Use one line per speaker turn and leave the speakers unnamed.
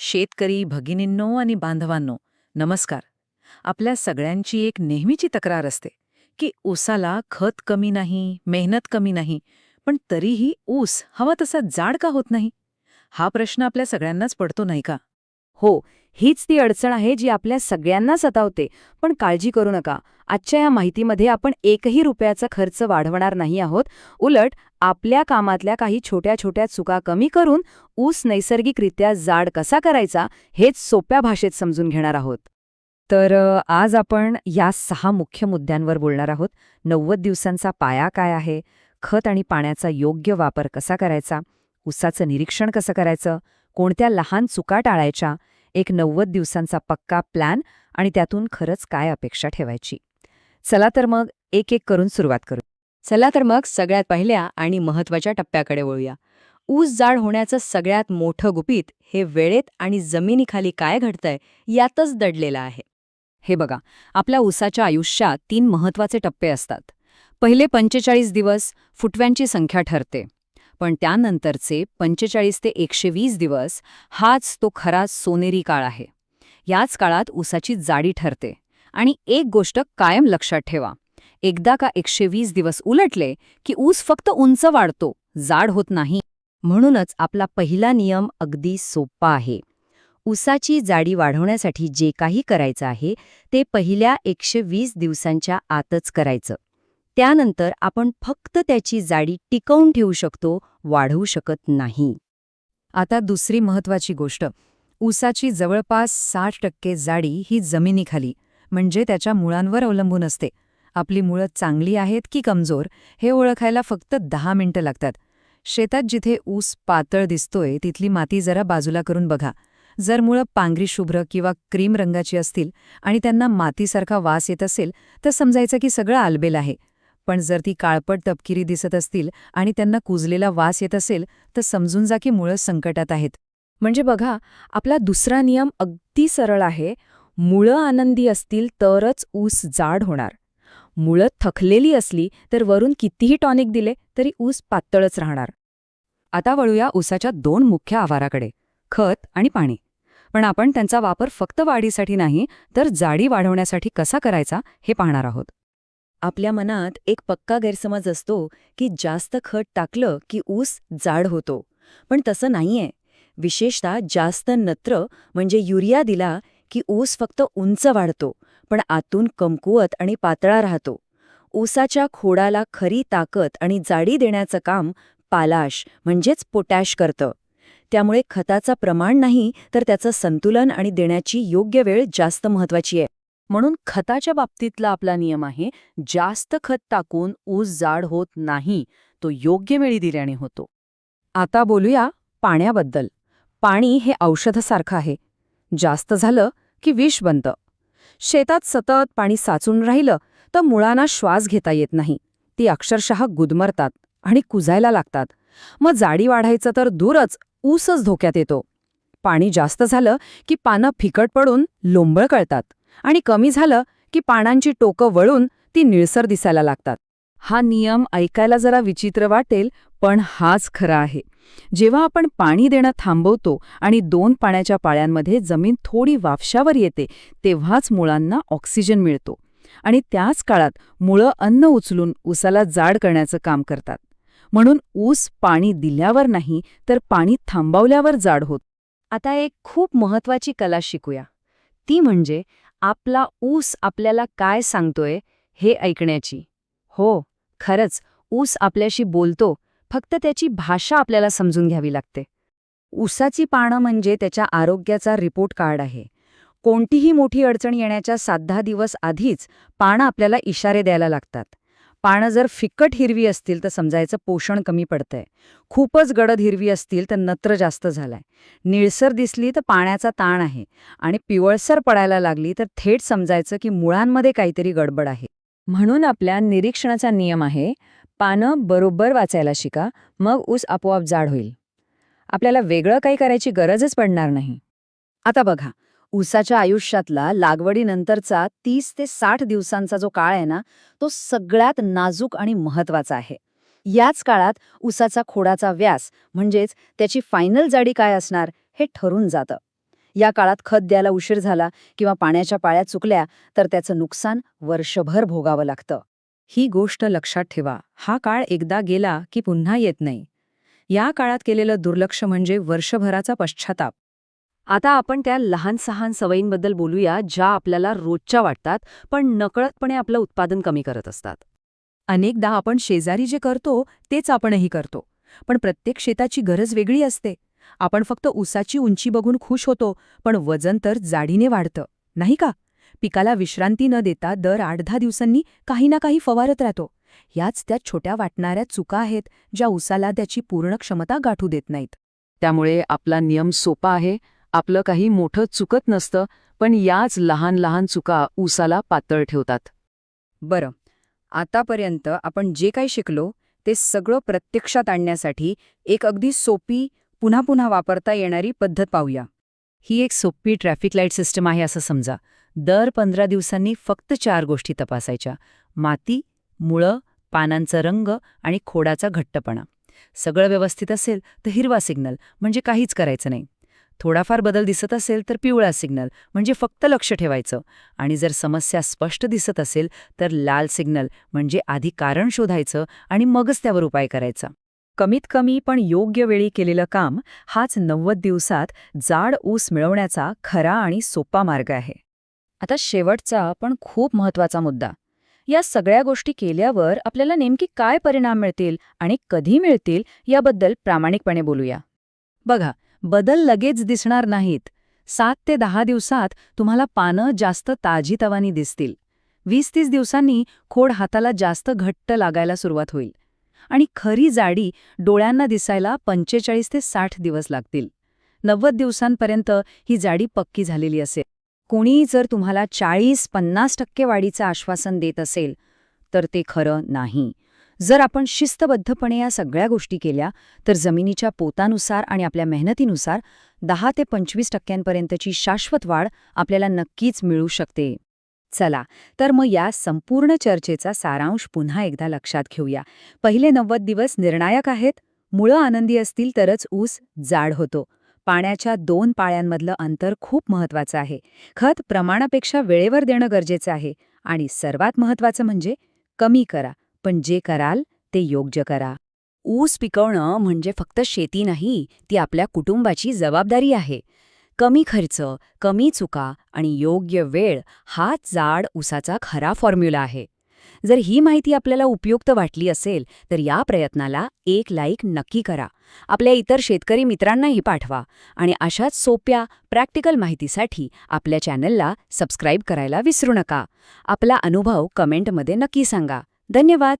शेतकरी भगिनींनो आणि बांधवांनो, नमस्कार. आपल्या सगळ्यांची एक नेहमीची तक्रार असते की ऊसाला खत कमी नाही, मेहनत कमी नाही, पण तरीही ऊस हवा तसा जाड का होत नाही? हा प्रश्न आपल्या सगळ्यांनाच पडतो नाही का?
हो, हीच ती अडचण आहे जी आपल्या सगळ्यांना सतावते. पण काळजी करू नका. आजच्या या माहितीमध्ये आपण एकही रुपयाचा खर्च वाढवणार नाही आहोत. उलट आपल्या कामातल्या काही छोट्या छोट्या चुका कमी करून ऊस नैसर्गिकरित्या जाड कसा करायचा हेच सोप्या भाषेत समजून घेणार आहोत. तर आज आपण या 6 मुख्य मुद्द्यांवर बोलणार आहोत. 90 दिवसांचा पाया काय आहे, खत आणि पाण्याचा योग्य वापर कसा करायचा, ऊसाचं निरीक्षण कसं करायचं, कोणत्या लहान चुका टाळायच्या, एक 90 दिवसांचा पक्का प्लॅन आणि त्यातून खरंच काय अपेक्षा ठेवायची. चला तर मग एक एक करून सुरुवात करू. चला तर मग सगळ्यात पहिल्या आणि महत्त्वाच्या टप्प्याकडे वळूया. ऊस जाड होण्याचं सगळ्यात मोठं गुपित हे वेळेत आणि जमिनीखाली काय घडतंय यातच दडलेलं आहे. हे बघा, आपल्या ऊसाच्या आयुष्यात 3 महत्त्वाचे टप्पे असतात. पहिले 45 दिवस फुटव्यांची संख्या ठरते. पण त्यानंतरचे 45 ते 120 दिवस हाच तो खरा सोनेरी काळ आहे. याच काळात ऊसाची जाडी ठरते. आणि एक गोष्ट कायम लक्षात ठेवा, एकदा का 120 दिवस उलटले की ऊस फक्त उंच वाढतो, जाड होत नाही. म्हणूनच आपला पहिला नियम अगदी सोपा आहे. ऊसाची जाडी वाढवण्यासाठी जे काही करायचं आहे ते पहिल्या 120 दिवसांच्या आतच करायचं. त्यानंतर आपण फक्त त्याची जाडी टिकवून ठेवू शकतो, वाढवू शकत नाही. आता दुसरी महत्त्वाची गोष्ट, ऊसाची जवळपास 60% जाडी ही जमिनीखाली म्हणजे त्याच्या मुळांवर अवलंबून असते. आपली मुळं चांगली आहेत की कमजोर हे ओळखायला फक्त 10 मिनिटं लागतात. शेतात जिथे ऊस पातळ दिसतोय तिथली माती जरा बाजूला करून बघा. जर मुळं पांढरी शुभ्र किंवा क्रीम रंगाची असतील आणि त्यांना मातीसारखा वास येत असेल तर समजायचं की सगळं आलबेल आहे. पण जर ती काळपट तपकिरी दिसत असतील आणि त्यांना कुजलेला वास येत असेल तर समजून जा की मुळं संकटात आहेत. म्हणजे बघा, आपला दुसरा नियम अगदी सरळ आहे. मुळं आनंदी असतील तरच ऊस जाड होणार. मुळं थकलेली असली तर वरून कितीही टॉनिक दिले तरी ऊस पातळच राहणार. आता वळूया ऊसाच्या 2 मुख्य आवाराकडे, खत आणि पाणी. पण आपण त्यांचा वापर फक्त वाढीसाठी नाही तर जाडी वाढवण्यासाठी कसा करायचा हे पाहणार आहोत. आपल्या मनात एक पक्का गैरसमज असतो की जास्त खत टाकलं की ऊस जाड होतो. पण तसं नाहीये. विशेषतः जास्त नत्र म्हणजे युरिया दिला की ऊस फक्त उंच वाढतो, पण आतून कमकुवत आणि पातळा राहतो. ऊसाच्या खोडाला खरी ताकद आणि जाडी देण्याचं काम पालाश म्हणजेच पोटॅश करतं. त्यामुळे खताचं प्रमाण नाही तर त्याचं संतुलन आणि देण्याची योग्य वेळ जास्त महत्त्वाची आहे. म्हणून खताच्या बाबतीतला आपला नियम आहे, जास्त खत टाकून ऊस जाड होत नाही, तो योग्य वेळी दिल्याने होतो. आता बोलूया पाण्याबद्दल. पाणी हे औषधासारखं आहे. जास्त झालं की विष बनतं. शेतात सतत पाणी साचून राहिलं तर मुळांना श्वास घेता येत नाही. ती अक्षरशः गुदमरतात आणि कुजायला लागतात. मग जाडी वाढायचं तर दूरच, ऊसच धोक्यात येतो. पाणी जास्त झालं की पानं फिकट पडून लोंबळ कळतात आणि कमी झालं की पानांची टोकं वळून ती निळसर दिसायला लागतात. हा नियम ऐकायला जरा विचित्र वाटेल, पण हाच खरा आहे. जेव्हा आपण पाणी देणं थांबवतो आणि 2 पाण्याच्या पाळ्यांमध्ये जमीन थोडी वाफशावर येते तेव्हाच मुळांना ऑक्सिजन मिळतो. आणि त्याच काळात मुळं अन्न उचलून ऊसाला जाड करण्याचं काम करतात. म्हणून ऊस पाणी दिल्यावर नाही तर पाणी थांबवल्यावर जाड होत. आता एक खूप महत्त्वाची कला शिकूया. ती म्हणजे आपला ऊस आपल्याला काय सांगतोय हे ऐकण्याची. हो, खरंच ऊस आपल्याशी बोलतो, फक्त त्याची भाषा आपल्याला समजून घ्यावी लागते. ऊसाची पानं म्हणजे त्याच्या आरोग्याचा रिपोर्ट कार्ड आहे. कोणतीही मोठी अडचण येण्याच्या 7-10 दिवस आधीच पानं आपल्याला इशारे द्यायला लागतात. पानं जर फिक्कट हिरवी असतील तर समजायचं पोषण कमी पडतंय. खूपच गडद हिरवी असतील तर नत्र जास्त झालाय. निळसर दिसली तर पाण्याचा ताण आहे. आणि पिवळसर पडायला लागली तर थेट समजायचं की मुळांमध्ये काहीतरी गडबड आहे. म्हणून आपल्या निरीक्षणाचा नियम आहे, पानं बरोबर वाचायला शिका, मग ऊस आपोआप जाड होईल. आपल्याला वेगळं काही करायची गरजच पडणार नाही. आता बघा, ऊसाच्या आयुष्यातला लागवडीनंतरचा 30 ते 60 दिवसांचा जो काळ आहे ना, तो सगळ्यात नाजूक आणि महत्त्वाचा आहे. याच काळात ऊसाचा खोडाचा व्यास म्हणजेच त्याची फायनल जाडी काय असणार हे ठरून जातं. या काळात खत द्यायला उशीर झाला किंवा पाण्याच्या पाळ्या चुकल्या तर त्याचं नुकसान वर्षभर भोगावं लागतं.
ही गोष्ट लक्षात ठेवा, हा काळ एकदा गेला की पुन्हा येत नाही. या काळात केलेलं दुर्लक्ष म्हणजे वर्षभराचा पश्चाताप.
आता आपण त्या लहान सहान सवयींबद्दल बोलूया ज्या आपल्याला रोजच्या वाटतात पण नकळतपणे आपलं उत्पादन कमी करत असतात.
अनेकदा आपण शेजारी जे करतो तेच आपणही करतो, पण प्रत्येक शेताची गरज वेगळी असते. आपण फक्त ऊसाची उंची बघून खुश होतो, पण वजन तर जाडीने वाढतं, नाही का? पिकाला विश्रांती न देता दर 8-10 दिवसांनी काही ना काही फवारत राहतो. याच त्या छोट्या वाटणाऱ्या चुका आहेत ज्या ऊसाला त्याची पूर्ण क्षमता गाठू देत नाहीत.
त्यामुळे आपला नियम सोपा आहे. आपलं काही मोठं चुकत नसतं, पण याच लहान लहान चुका ऊसाला पातळ ठेवतात.
बरं, आतापर्यंत आपण जे काही शिकलो ते सगळं प्रत्यक्षात आणण्यासाठी एक अगदी सोपी, पुन्हा पुन्हा वापरता येणारी पद्धत पाहूया. ही एक सोपी ट्रॅफिक लाईट सिस्टम आहे असं समजा. दर 15 दिवसांनी फक्त 4 गोष्टी तपासायच्या: माती, मुळं, पानांचा रंग आणि खोडाचा घट्टपणा. सगळं व्यवस्थित असेल तर हिरवा सिग्नल, म्हणजे काहीच करायचं नाही. थोडाफार बदल दिसत असेल तर पिवळा सिग्नल, म्हणजे फक्त लक्ष ठेवायचं. आणि जर समस्या स्पष्ट दिसत असेल तर लाल सिग्नल, म्हणजे आधी कारण शोधायचं आणि मगच त्यावर उपाय करायचा. कमीत कमी पण योग्य वेळी केलेलं काम हाच 90 दिवसात जाड ऊस मिळवण्याचा खरा आणि सोपा मार्ग आहे.
आता शेवटचा पण खूप महत्वाचा मुद्दा. या सगळ्या गोष्टी केल्यावर आपल्याला नेमकी काय परिणाम मिळतील आणि कधी मिळतील याबद्दल प्रामाणिकपणे बोलूया.
बघा, बदल लगेच दिसणार नाहीत. 7 ते 10 दिवसात तुम्हाला पानं जास्त ताजीतवानी दिसतील. 20-30 दिवसांनी खोड हाताला जास्त घट्ट लागायला सुरुवात होईल. आणि खरी जाडी डोळ्यांना दिसायला 45 ते 60 दिवस लागतील. 90 दिवसांपर्यंत ही जाडी पक्की झालेली असेल.
कोणी जर तुम्हाला 40-50% वाढीचं आश्वासन देत असेल तर ते खरं नाही. जर आपण शिस्तबद्धपणे या सगळ्या गोष्टी केल्या तर जमिनीच्या पोतानुसार आणि आपल्या मेहनतीनुसार 10 ते 25% शाश्वत वाढ आपल्याला नक्कीच मिळू शकते.
चला, तर मग या संपूर्ण चर्चेचा सारांश पुन्हा एकदा लक्षात घेऊया. पहिले 90 दिवस निर्णायक आहेत. मुळं आनंदी असतील तरच ऊस जाड होतो. पाण्याच्या 2 पाळ्यांमधलं अंतर खूप महत्वाचं आहे. खत प्रमाणापेक्षा वेळेवर देणं गरजेचं आहे. आणि सर्वात महत्वाचं म्हणजे कमी करा, पण जे कराल ते योग्य करा.
ऊस पिकवणं म्हणजे फक्त शेती नाही, ती आपल्या कुटुंबाची जबाबदारी आहे. कमी खर्च, कमी चुका आणि योग्य वेळ हाच जाड ऊसाचा खरा फॉर्म्युला आहे. जर ही माहिती आपल्याला उपयुक्त वाटली असेल तर या प्रयत्नाला एक लाईक नक्की करा. आपल्या इतर शेतकरी मित्रांनाही पाठवा आणि अशाच सोप्या प्रॅक्टिकल माहितीसाठी आपल्या चॅनलला सबस्क्राईब करायला विसरू नका. आपला अनुभव कमेंटमध्ये नक्की सांगा. धन्यवाद.